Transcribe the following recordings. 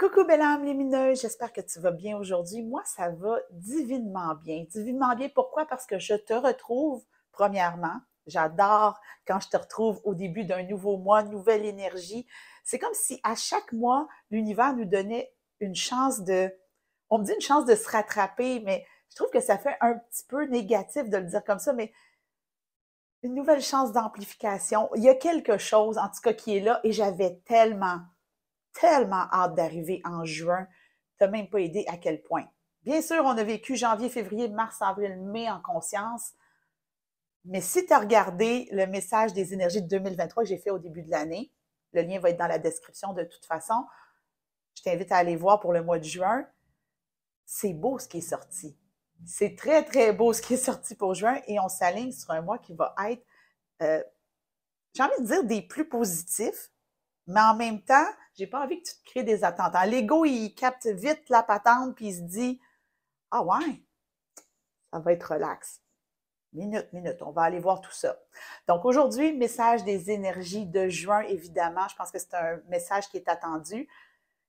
Coucou belle âme lumineuse, j'espère que tu vas bien aujourd'hui. Moi, ça va divinement bien. Divinement bien, pourquoi? Parce que je te retrouve, premièrement. J'adore quand je te retrouve au début d'un nouveau mois, nouvelle énergie. C'est comme si à chaque mois, l'univers nous donnait une chance on me dit une chance de se rattraper, mais je trouve que ça fait un petit peu négatif de le dire comme ça, mais une nouvelle chance d'amplification. Il y a quelque chose, en tout cas, qui est là et j'avais tellement hâte d'arriver en juin. Tu n'as même pas idée à quel point. Bien sûr, on a vécu janvier, février, mars, avril, mai en conscience. Mais si tu as regardé le message des énergies de 2023 que j'ai fait au début de l'année, le lien va être dans la description de toute façon. Je t'invite à aller voir pour le mois de juin. C'est beau ce qui est sorti. C'est très, très beau ce qui est sorti pour juin et on s'aligne sur un mois qui va être, j'ai envie de dire, des plus positifs, mais en même temps, j'ai pas envie que tu te crées des attentes. L'ego, il capte vite la patente puis il se dit « Ah ouais, ça va être relax. » Minute, on va aller voir tout ça. Donc aujourd'hui, message des énergies de juin, évidemment. Je pense que c'est un message qui est attendu.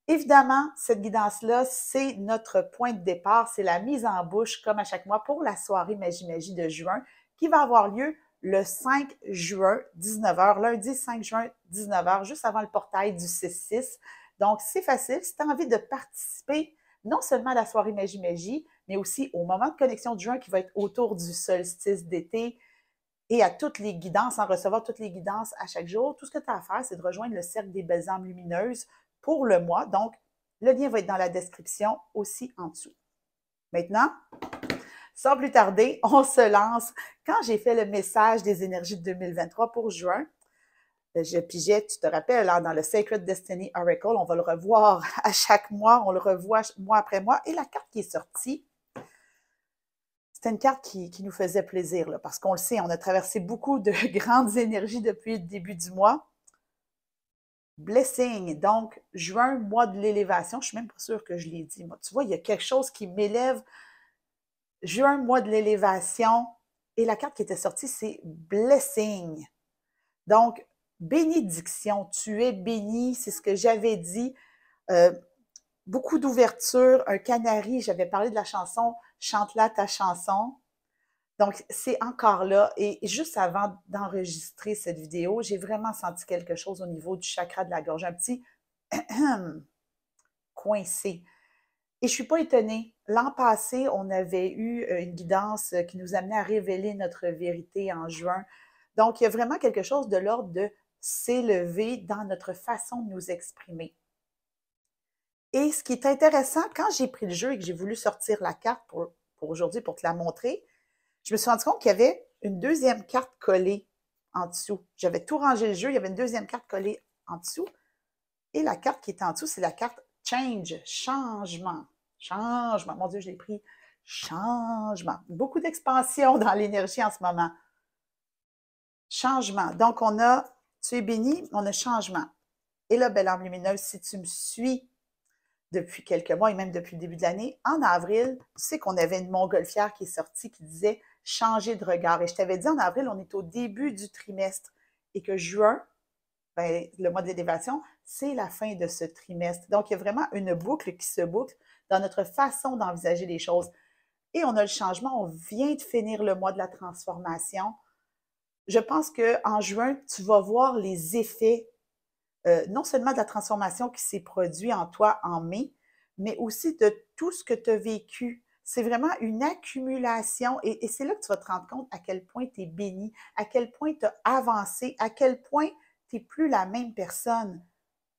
Évidemment, cette guidance-là, c'est notre point de départ, c'est la mise en bouche, comme à chaque mois, pour la soirée Magie de juin, qui va avoir lieu le 5 juin, 19h, lundi 5 juin, 19h, juste avant le portail du 6-6. Donc, c'est facile. Si tu as envie de participer, non seulement à la soirée Magie, mais aussi au moment de connexion de juin qui va être autour du solstice d'été et à toutes les guidances, en recevoir toutes les guidances à chaque jour, tout ce que tu as à faire, c'est de rejoindre le Cercle des belles âmes lumineuses pour le mois. Donc, le lien va être dans la description aussi en dessous. Maintenant, sans plus tarder, on se lance. Quand j'ai fait le message des énergies de 2023 pour juin, je pigeais, tu te rappelles, là, dans le Sacred Destiny Oracle, on va le revoir à chaque mois, on le revoit mois après mois. Et la carte qui est sortie, c'était une carte qui nous faisait plaisir, là, parce qu'on le sait, on a traversé beaucoup de grandes énergies depuis le début du mois. Blessing, donc juin, mois de l'élévation. Je ne suis même pas sûre que je l'ai dit. Moi, tu vois, il y a quelque chose qui m'élève. Juin, mois de l'élévation. Et la carte qui était sortie, c'est Blessing. Donc, bénédiction. Tu es béni, c'est ce que j'avais dit. Beaucoup d'ouverture, un canari. J'avais parlé de la chanson Chante-la ta chanson. Donc, c'est encore là. Et juste avant d'enregistrer cette vidéo, j'ai vraiment senti quelque chose au niveau du chakra de la gorge. Un petit coincé. Et je ne suis pas étonnée. L'an passé, on avait eu une guidance qui nous amenait à révéler notre vérité en juin. Donc, il y a vraiment quelque chose de l'ordre de s'élever dans notre façon de nous exprimer. Et ce qui est intéressant, quand j'ai pris le jeu et que j'ai voulu sortir la carte pour aujourd'hui, pour te la montrer, je me suis rendu compte qu'il y avait une deuxième carte collée en dessous. J'avais tout rangé le jeu, il y avait une deuxième carte collée en dessous. Et la carte qui est en dessous, c'est la carte Change, changement. Changement. Mon Dieu, je l'ai pris. Changement. Beaucoup d'expansion dans l'énergie en ce moment. Changement. Donc, on a, tu es béni, on a changement. Et là, belle âme lumineuse, si tu me suis depuis quelques mois et même depuis le début de l'année, en avril, tu sais qu'on avait une montgolfière qui est sortie qui disait changer de regard. Et je t'avais dit en avril, on est au début du trimestre et que juin, ben, le mois d'élévation, c'est la fin de ce trimestre. Donc, il y a vraiment une boucle qui se boucle dans notre façon d'envisager les choses. Et on a le changement, on vient de finir le mois de la transformation. Je pense qu'en juin, tu vas voir les effets, non seulement de la transformation qui s'est produite en toi en mai, mais aussi de tout ce que tu as vécu. C'est vraiment une accumulation et c'est là que tu vas te rendre compte à quel point tu es béni, à quel point tu as avancé, à quel point tu n'es plus la même personne.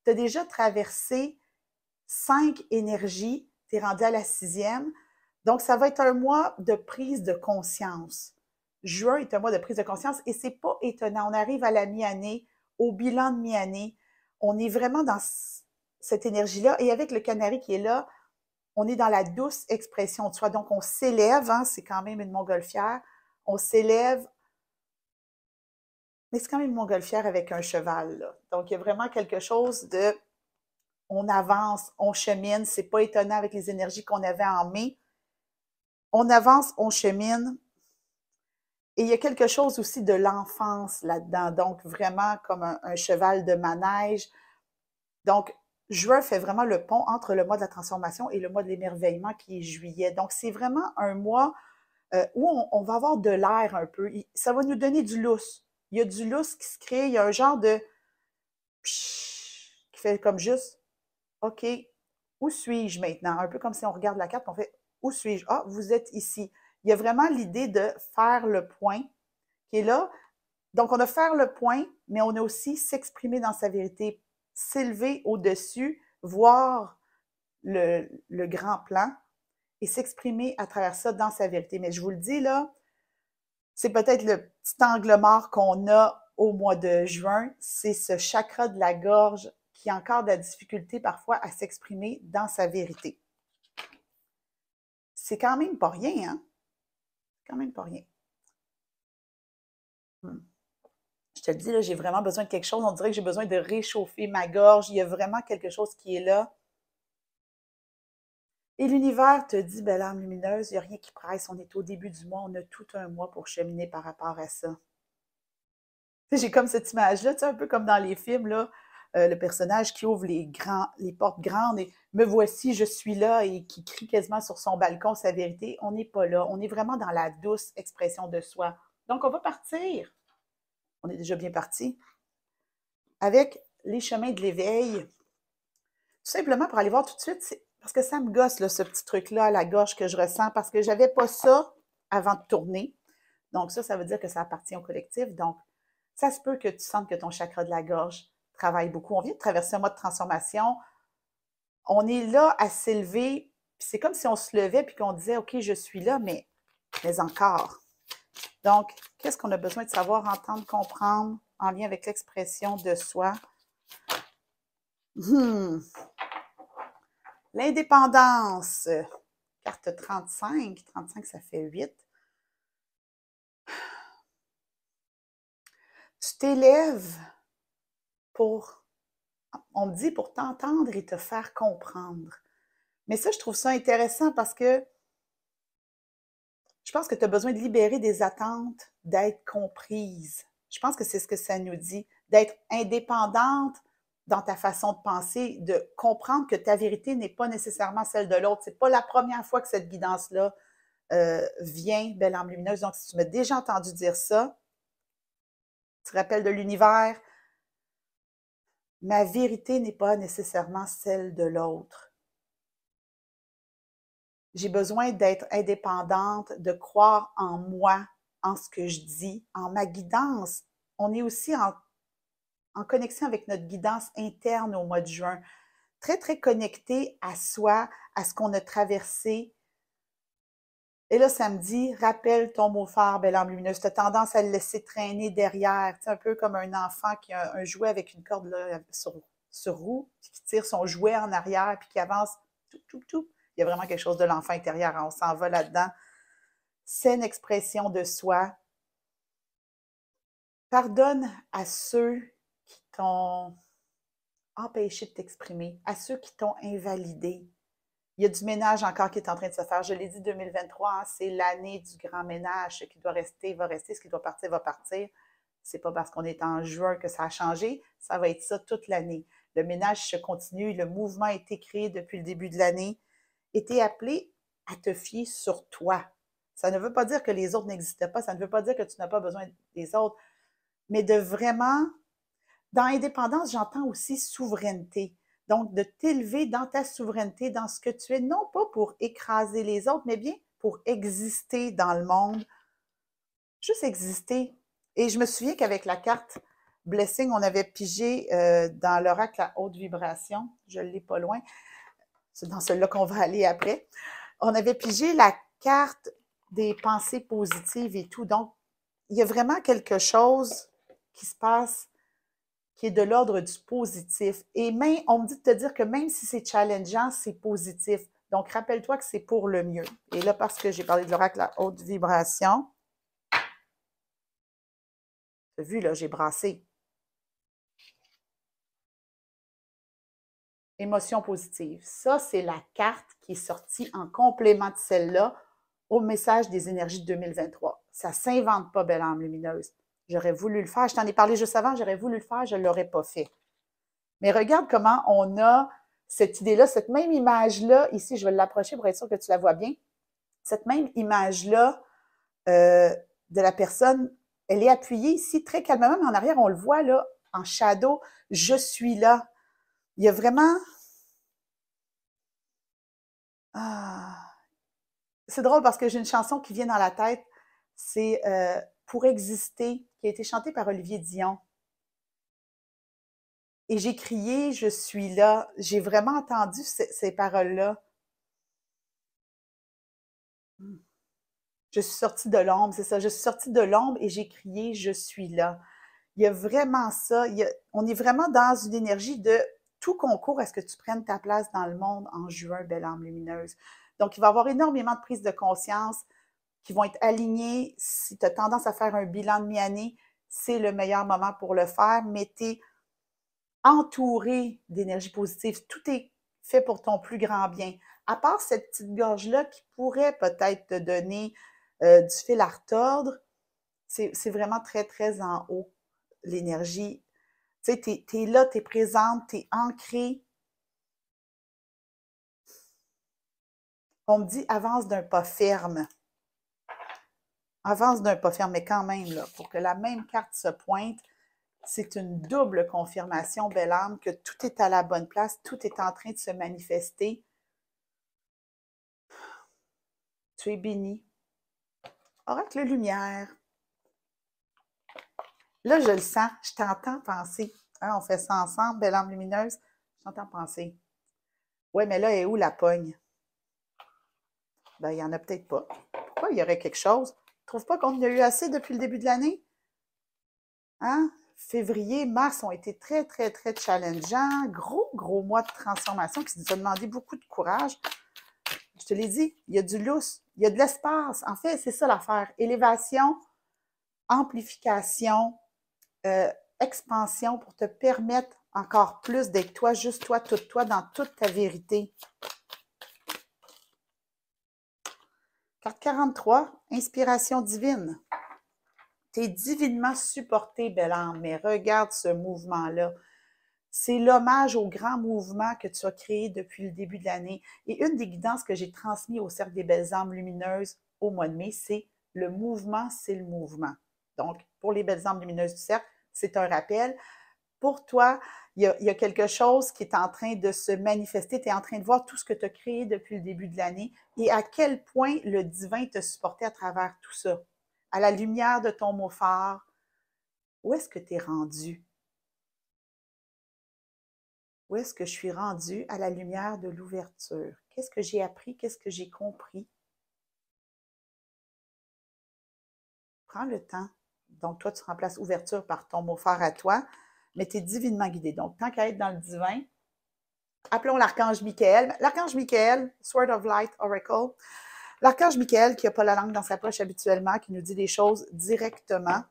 Tu as déjà traversé 5 énergies, tu es rendu à la 6e. Donc, ça va être un mois de prise de conscience. Juin est un mois de prise de conscience et c'est pas étonnant. On arrive à la mi-année, au bilan de mi-année. On est vraiment dans cette énergie-là. Et avec le canari qui est là, on est dans la douce expression de soi. Donc, on s'élève, hein, c'est quand même une montgolfière. On s'élève, mais c'est quand même une montgolfière avec un cheval, là. Donc, il y a vraiment quelque chose de... On avance, on chemine. C'est pas étonnant avec les énergies qu'on avait en mai. On avance, on chemine. Et il y a quelque chose aussi de l'enfance là-dedans. Donc, vraiment comme un cheval de manège. Donc, juin fait vraiment le pont entre le mois de la transformation et le mois de l'émerveillement qui est juillet. Donc, c'est vraiment un mois où on va avoir de l'air un peu. Ça va nous donner du lousse. Il y a du lousse qui se crée. Il y a un genre de psh, qui fait comme juste, OK, où suis-je maintenant? Un peu comme si on regarde la carte, on fait, où suis-je? Ah, vous êtes ici. Il y a vraiment l'idée de faire le point qui est là. Donc, on a faire le point, mais on a aussi s'exprimer dans sa vérité, s'élever au-dessus, voir le grand plan et s'exprimer à travers ça dans sa vérité. Mais je vous le dis, là, c'est peut-être le petit angle mort qu'on a au mois de juin, c'est ce chakra de la gorge qui a encore de la difficulté parfois à s'exprimer dans sa vérité. C'est quand même pas rien, hein? C'est quand même pas rien. Je te le dis, là, j'ai vraiment besoin de quelque chose. On dirait que j'ai besoin de réchauffer ma gorge. Il y a vraiment quelque chose qui est là. Et l'univers te dit, belle âme lumineuse, il n'y a rien qui presse. On est au début du mois. On a tout un mois pour cheminer par rapport à ça. J'ai comme cette image-là, tu sais, un peu comme dans les films, là, le personnage qui ouvre les portes grandes et me voici, je suis là et qui crie quasiment sur son balcon sa vérité. On n'est pas là. On est vraiment dans la douce expression de soi. Donc, on va partir. On est déjà bien parti. Avec les chemins de l'éveil. Tout simplement pour aller voir tout de suite, parce que ça me gosse, là, ce petit truc-là à la gorge que je ressens, parce que je n'avais pas ça avant de tourner. Donc, ça veut dire que ça appartient au collectif. Donc, ça se peut que tu sentes que ton chakra de la gorge travaille beaucoup. On vient de traverser un mois de transformation. On est là à s'élever. C'est comme si on se levait et qu'on disait, OK, je suis là, mais encore. Donc, qu'est-ce qu'on a besoin de savoir, entendre, comprendre en lien avec l'expression de soi? L'indépendance. Carte 35. 35, ça fait 8. Tu t'élèves pour, on me dit, pour t'entendre et te faire comprendre. Mais ça, je trouve ça intéressant parce que je pense que tu as besoin de libérer des attentes, d'être comprise. Je pense que c'est ce que ça nous dit, d'être indépendante dans ta façon de penser, de comprendre que ta vérité n'est pas nécessairement celle de l'autre. C'est pas la première fois que cette guidance-là vient, belle âme lumineuse. Donc, si tu m'as déjà entendu dire ça, tu te rappelles de l'univers, ma vérité n'est pas nécessairement celle de l'autre. J'ai besoin d'être indépendante, de croire en moi, en ce que je dis, en ma guidance. On est aussi en connexion avec notre guidance interne au mois de juin. Très, très connecté à soi, à ce qu'on a traversé. Et là, ça me dit, rappelle ton mot phare, belle âme lumineuse. Tu as tendance à le laisser traîner derrière. C'est un peu comme un enfant qui a un jouet avec une corde là, sur roue, puis qui tire son jouet en arrière, puis qui avance. Tout. Il y a vraiment quelque chose de l'enfant intérieur. On s'en va là-dedans. C'est une expression de soi. Pardonne à ceux qui t'ont empêché de t'exprimer, à ceux qui t'ont invalidé. Il y a du ménage encore qui est en train de se faire. Je l'ai dit, 2023, hein, c'est l'année du grand ménage. Ce qui doit rester va rester, ce qui doit partir va partir. C'est pas parce qu'on est en juin que ça a changé. Ça va être ça toute l'année. Le ménage se continue. Le mouvement a été créé depuis le début de l'année. Et tu es appelé à te fier sur toi. Ça ne veut pas dire que les autres n'existent pas. Ça ne veut pas dire que tu n'as pas besoin des autres. Mais de vraiment... Dans indépendance, j'entends aussi souveraineté. Donc, de t'élever dans ta souveraineté, dans ce que tu es, non pas pour écraser les autres, mais bien pour exister dans le monde. Juste exister. Et je me souviens qu'avec la carte Blessing, on avait pigé dans l'oracle la haute vibration. Je ne l'ai pas loin. C'est dans celui-là qu'on va aller après. On avait pigé la carte des pensées positives et tout. Donc, il y a vraiment quelque chose qui se passe qui est de l'ordre du positif. Et même, on me dit de te dire que même si c'est challengeant, c'est positif. Donc, rappelle-toi que c'est pour le mieux. Et là, parce que j'ai parlé de l'oracle à haute vibration, tu as vu, là, j'ai brassé. Émotion positive. Ça, c'est la carte qui est sortie en complément de celle-là au message des énergies de 2023. Ça ne s'invente pas, belle âme lumineuse. J'aurais voulu le faire. Je t'en ai parlé juste avant, j'aurais voulu le faire, je ne l'aurais pas fait. Mais regarde comment on a cette idée-là, cette même image-là, ici, je vais l'approcher pour être sûr que tu la vois bien, cette même image-là de la personne, elle est appuyée ici très calmement, mais en arrière, on le voit là, en shadow, je suis là. Il y a vraiment... Ah, c'est drôle parce que j'ai une chanson qui vient dans la tête, c'est Pour exister, qui a été chantée par Olivier Dion. Et j'ai crié, je suis là. J'ai vraiment entendu ces paroles-là. Je suis sortie de l'ombre, c'est ça. Je suis sortie de l'ombre et j'ai crié, je suis là. Il y a vraiment ça. On est vraiment dans une énergie de tout concours à ce que tu prennes ta place dans le monde en juin, belle âme lumineuse. Donc, il va y avoir énormément de prises de conscience qui vont être alignées. Si tu as tendance à faire un bilan de mi-année, c'est le meilleur moment pour le faire. Mais tu es entouré d'énergie positive. Tout est fait pour ton plus grand bien. À part cette petite gorge-là qui pourrait peut-être te donner du fil à retordre, c'est vraiment très, très en haut, l'énergie. Tu sais, t'es là, t'es présente, t'es ancrée. On me dit avance d'un pas ferme. Avance d'un pas ferme, mais quand même, là, pour que la même carte se pointe, c'est une double confirmation, belle âme, que tout est à la bonne place, tout est en train de se manifester. Tu es béni. Oracle lumière. Là, je le sens, je t'entends penser. Hein, on fait ça ensemble, belle âme lumineuse. Je t'entends penser. Ouais, mais là, est où la pogne? Ben, il n'y en a peut-être pas. Pourquoi il y aurait quelque chose? Tu ne trouves pas qu'on en a eu assez depuis le début de l'année? Hein? Février, mars ont été très, très, très challengeants. Gros, gros mois de transformation qui nous a demandé beaucoup de courage. Je te l'ai dit, il y a du lousse, il y a de l'espace. En fait, c'est ça l'affaire. Élévation, amplification, expansion pour te permettre encore plus d'être toi, juste toi, toute toi, dans toute ta vérité. Carte 43, inspiration divine. Tu es divinement supporté, belle âme, mais regarde ce mouvement-là. C'est l'hommage au grand mouvement que tu as créé depuis le début de l'année. Et une des guidances que j'ai transmises au Cercle des belles âmes lumineuses au mois de mai, c'est le mouvement, c'est le mouvement. Donc, pour les belles âmes lumineuses du Cercle, c'est un rappel. Pour toi, il y a quelque chose qui est en train de se manifester. Tu es en train de voir tout ce que tu as créé depuis le début de l'année et à quel point le divin te supportait à travers tout ça. À la lumière de ton mot phare, où est-ce que tu es rendu? Où est-ce que je suis rendue à la lumière de l'ouverture? Qu'est-ce que j'ai appris? Qu'est-ce que j'ai compris? Prends le temps. Donc, toi, tu remplaces ouverture par ton mot phare à toi, mais tu es divinement guidé. Donc, tant qu'à être dans le divin, appelons l'archange Michael. L'archange Michael, Sword of Light Oracle. L'archange Michael qui n'a pas la langue dans sa poche habituellement, qui nous dit des choses directement.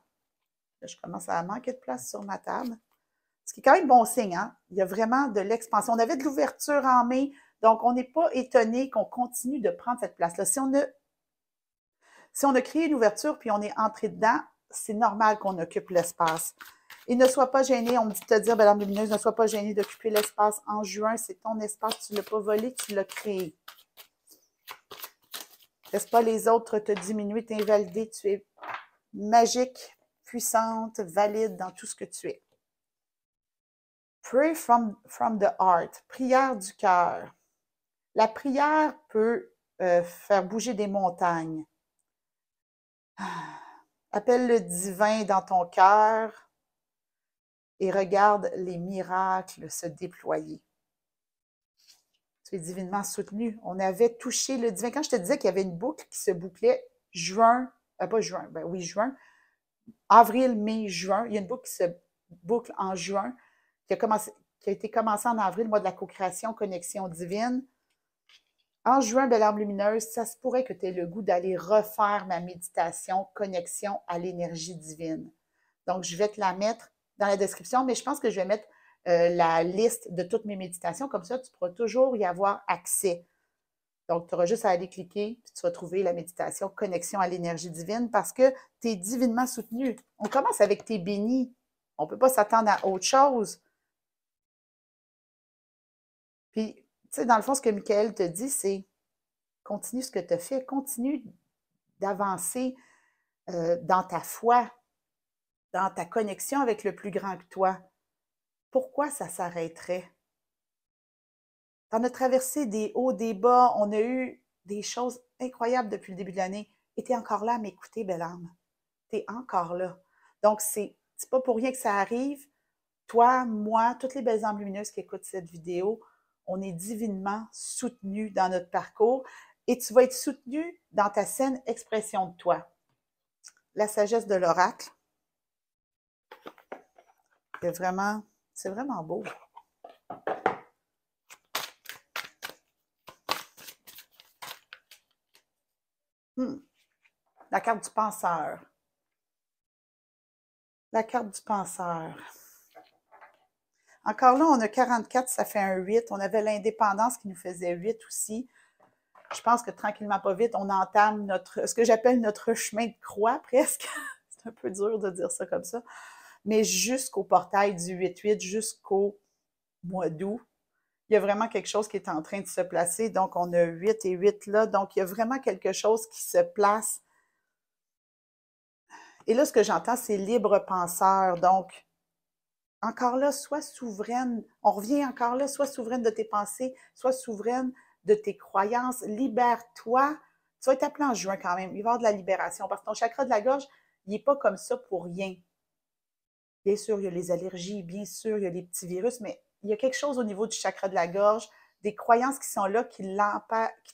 Là, je commence à manquer de place sur ma table. Ce qui est quand même bon signe, hein? Il y a vraiment de l'expansion. On avait de l'ouverture en mai, donc on n'est pas étonné qu'on continue de prendre cette place-là. Si on a créé une ouverture puis on est entré dedans, c'est normal qu'on occupe l'espace. Et ne sois pas gêné, on me dit de te dire, belle âme lumineuse, ne sois pas gêné d'occuper l'espace en juin. C'est ton espace, tu ne l'as pas volé, tu l'as créé. Laisse pas les autres te diminuer, t'invalider. Tu es magique, puissante, valide dans tout ce que tu es. Pray from the heart. Prière du cœur. La prière peut faire bouger des montagnes. Appelle le divin dans ton cœur et regarde les miracles se déployer. Tu es divinement soutenu. On avait touché le divin. Quand je te disais qu'il y avait une boucle qui se bouclait juin, pas juin, ben oui, juin, avril, mai, juin, il y a une boucle qui se boucle en juin, qui a été commencée en avril, mois de la co-création, connexion divine. En juin, belle âme lumineuse, ça se pourrait que tu aies le goût d'aller refaire ma méditation, connexion à l'énergie divine. Donc, je vais te la mettre dans la description, mais je pense que je vais mettre la liste de toutes mes méditations. Comme ça, tu pourras toujours y avoir accès. Donc, tu auras juste à aller cliquer, puis tu vas trouver la méditation connexion à l'énergie divine parce que tu es divinement soutenu. On commence avec tes bénis. On ne peut pas s'attendre à autre chose. Puis, tu sais, dans le fond, ce que Michael te dit, c'est continue ce que tu as fait, continue d'avancer dans ta foi, dans ta connexion avec le plus grand que toi. Pourquoi ça s'arrêterait? On a traversé des hauts, des bas, on a eu des choses incroyables depuis le début de l'année. Et tu es encore là à m'écouter, belle âme. Tu es encore là. Donc, c'est pas pour rien que ça arrive. Toi, moi, toutes les belles âmes lumineuses qui écoutent cette vidéo, on est divinement soutenus dans notre parcours et tu vas être soutenu dans ta saine expression de toi. La sagesse de l'oracle, c'est vraiment beau. La carte du penseur. La carte du penseur. Encore là, on a 44, ça fait un 8. On avait l'indépendance qui nous faisait 8 aussi. Je pense que tranquillement, pas vite, on entame ce que j'appelle notre chemin de croix presque. C'est un peu dur de dire ça comme ça. Mais jusqu'au portail du 8-8, jusqu'au mois d'août, il y a vraiment quelque chose qui est en train de se placer. Donc, on a 8 et 8 là. Donc, il y a vraiment quelque chose qui se place. Et là, ce que j'entends, c'est libre penseur. Donc, encore là, sois souveraine. On revient encore là, sois souveraine de tes pensées, sois souveraine de tes croyances. Libère-toi. Tu vas être appelé en juin quand même. Il va y avoir de la libération parce que ton chakra de la gorge, il n'est pas comme ça pour rien. Bien sûr, il y a les allergies, bien sûr, il y a les petits virus, mais il y a quelque chose au niveau du chakra de la gorge, des croyances qui sont là, qui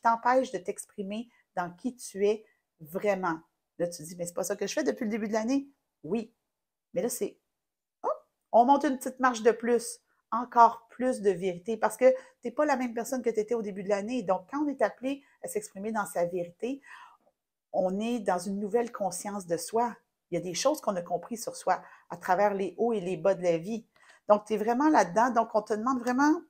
t'empêchent de t'exprimer dans qui tu es vraiment. Là, tu te dis, mais c'est pas ça que je fais depuis le début de l'année. Oui, mais là, c'est on monte une petite marche de plus, encore plus de vérité, parce que tu n'es pas la même personne que tu étais au début de l'année. Donc, quand on est appelé à s'exprimer dans sa vérité, on est dans une nouvelle conscience de soi. Il y a des choses qu'on a compris sur soi à travers les hauts et les bas de la vie. Donc, tu es vraiment là-dedans. Donc, on te demande vraiment,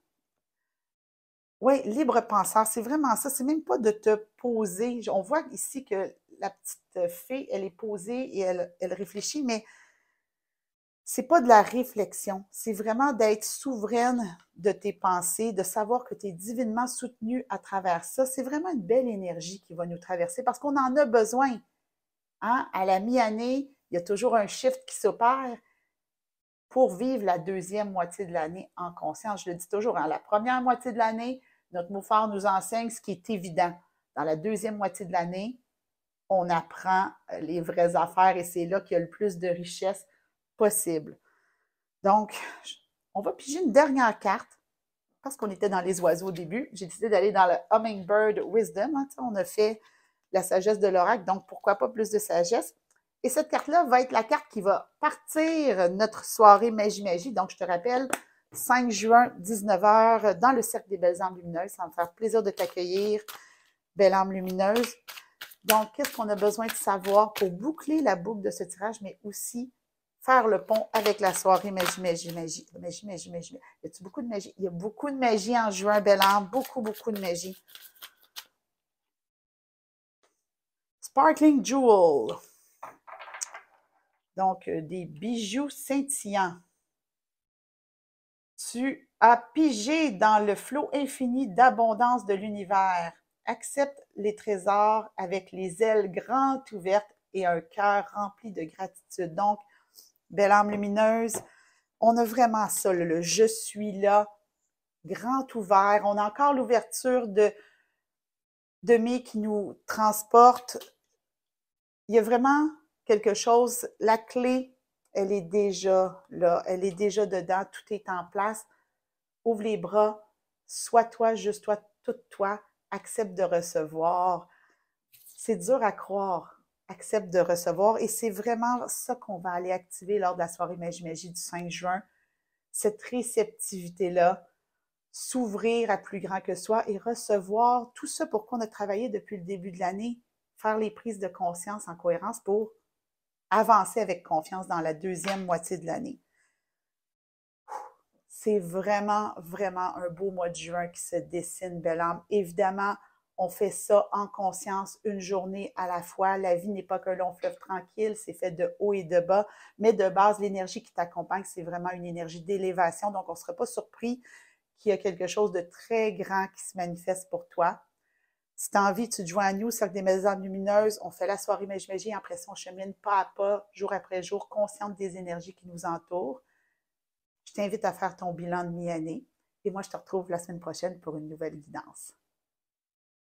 oui, libre penseur, c'est vraiment ça. C'est même pas de te poser. On voit ici que la petite fée, elle est posée et elle réfléchit, mais c'est pas de la réflexion, c'est vraiment d'être souveraine de tes pensées, de savoir que tu es divinement soutenu à travers ça. C'est vraiment une belle énergie qui va nous traverser parce qu'on en a besoin. Hein? À la mi-année, il y a toujours un shift qui s'opère pour vivre la deuxième moitié de l'année en conscience. Je le dis toujours, hein, la première moitié de l'année, notre mot fort nous enseigne ce qui est évident. Dans la deuxième moitié de l'année, on apprend les vraies affaires et c'est là qu'il y a le plus de richesse possible. Donc, on va piger une dernière carte parce qu'on était dans les oiseaux au début. J'ai décidé d'aller dans le Hummingbird Wisdom. Hein, on a fait la sagesse de l'oracle, donc pourquoi pas plus de sagesse. Et cette carte-là va être la carte qui va partir notre soirée Magie-Magie. Donc, je te rappelle, 5 juin, 19h, dans le Cercle des Belles Âmes Lumineuses. Ça va me faire plaisir de t'accueillir, belle âme lumineuse. Donc, qu'est-ce qu'on a besoin de savoir pour boucler la boucle de ce tirage, mais aussi faire le pont avec la soirée Magie. Y a-t-il beaucoup de magie? Il y a beaucoup de magie en juin, belle âme. Beaucoup, beaucoup de magie. Sparkling Jewel. Donc, des bijoux scintillants. Tu as pigé dans le flot infini d'abondance de l'univers. Accepte les trésors avec les ailes grandes ouvertes et un cœur rempli de gratitude. Donc, belle âme lumineuse, on a vraiment ça, le je suis là, grand ouvert. On a encore l'ouverture de mai qui nous transporte. Il y a vraiment quelque chose, la clé, elle est déjà là, elle est déjà dedans, tout est en place. Ouvre les bras, sois toi, juste toi, toute toi, accepte de recevoir. C'est dur à croire, accepte de recevoir et c'est vraiment ça qu'on va aller activer lors de la soirée Magie-Magie du 5 juin. Cette réceptivité-là, s'ouvrir à plus grand que soi et recevoir tout ça pour qu'on a travaillé depuis le début de l'année, faire les prises de conscience en cohérence pour avancer avec confiance dans la deuxième moitié de l'année. C'est vraiment, vraiment un beau mois de juin qui se dessine, belle âme. Évidemment, on fait ça en conscience, une journée à la fois. La vie n'est pas qu'un long fleuve tranquille, c'est fait de haut et de bas. Mais de base, l'énergie qui t'accompagne, c'est vraiment une énergie d'élévation. Donc, on ne sera pas surpris qu'il y a quelque chose de très grand qui se manifeste pour toi. Si tu as envie, tu te joins à nous, Cercle des Maisons Lumineuses. On fait la soirée Magie. Après ça, on chemine pas à pas, jour après jour, consciente des énergies qui nous entourent. Je t'invite à faire ton bilan de mi-année. Et moi, je te retrouve la semaine prochaine pour une nouvelle guidance.